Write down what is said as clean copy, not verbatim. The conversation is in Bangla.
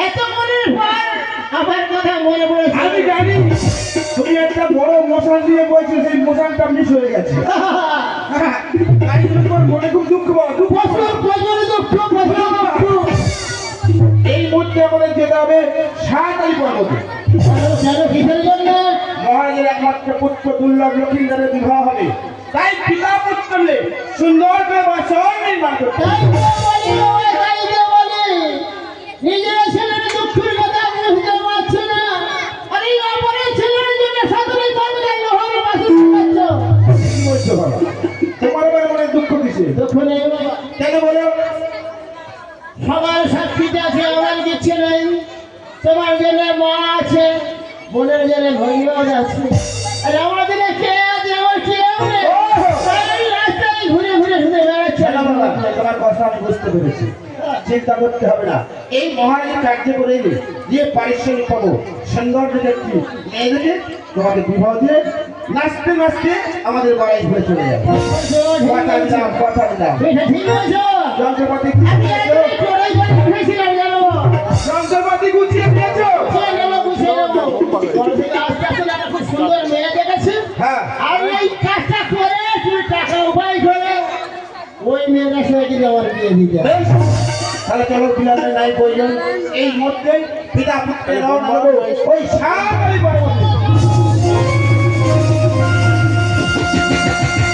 এত মনের পর আমার কথা মনে পড়েছে। আমি জানি তুমি একটা বড় মশাল দিয়ে বলছো, সেই মশালটা মিস হয়ে গেছে। তাই তোমার মনে খুব দুঃখ পাওয়া দুঃখ এই মুহূর্তে আমাদের যেতে হবে সাঁতারি পর্বতে। মহারাজের একমাত্র পুত্র দুর্লভ লক্ষিন্দরের বিবাহ হবে, তাই পিতা পুত্র মিলে সুন্দর করে বাসন নির্মাণ করতে হবে। নিজের ছেলের দুঃখের কথা বুঝতে পারছে না, আর এই অপরের ছেলের জন্য সাধনে সাধনে লোহার বাসন করছো। কি বলছো বাবা? তোমার আবার মনে দুঃখ কিসে? দুঃখ নেই বাবা, কেন বলো? সবার সাক্ষীতে আছে, আমার কিছু নেই। তোমার জন্য মা আছে, বোনের জন্য ভৈরব আছে, আর আমাদের কে আছে? আমার কেউ নেই। সারাই রাস্তায় ঘুরে ঘুরে ঘুরে বেড়াচ্ছে। কেন বাবা? তোমার কথা আমি বুঝতে পেরেছি, চিন্তা করতে হবে না। এই মহারাজের কার্য করে দিয়ে পারিশ্রমিক পাবো, সুন্দর দেখি মেয়েদেরকে তোমাকে বিবাহ দিয়ে নাচতে নাচতে আমাদের বাড়ি ঘুরে চলে যাবে। কথা দিলাম, কথা দিলাম। এটা ঠিক বলছো। যন্ত্রপাতি আমি একদিন চড়াই করে উঠেছিলাম জানো। যন্ত্রপাতি গুছিয়ে পেয়েছো? বুঝে নেবো, বুঝে নেবো। বড় থেকে আস্তে আস্তে একটা খুব সুন্দর মেয়ে দেখেছি। হ্যাঁ, আর এই কাজটা করে তুমি টাকা উপায় করে ওই মেয়েটার সঙ্গে কিন্তু আমার বিয়ে দিতে হবে। বেশ, তাহলে চলো বিলাসের নাই প্রয়োজন। এই মধ্যে পিতা পুত্রের রওনা হবো ওই সাঁতারি পর্বতে।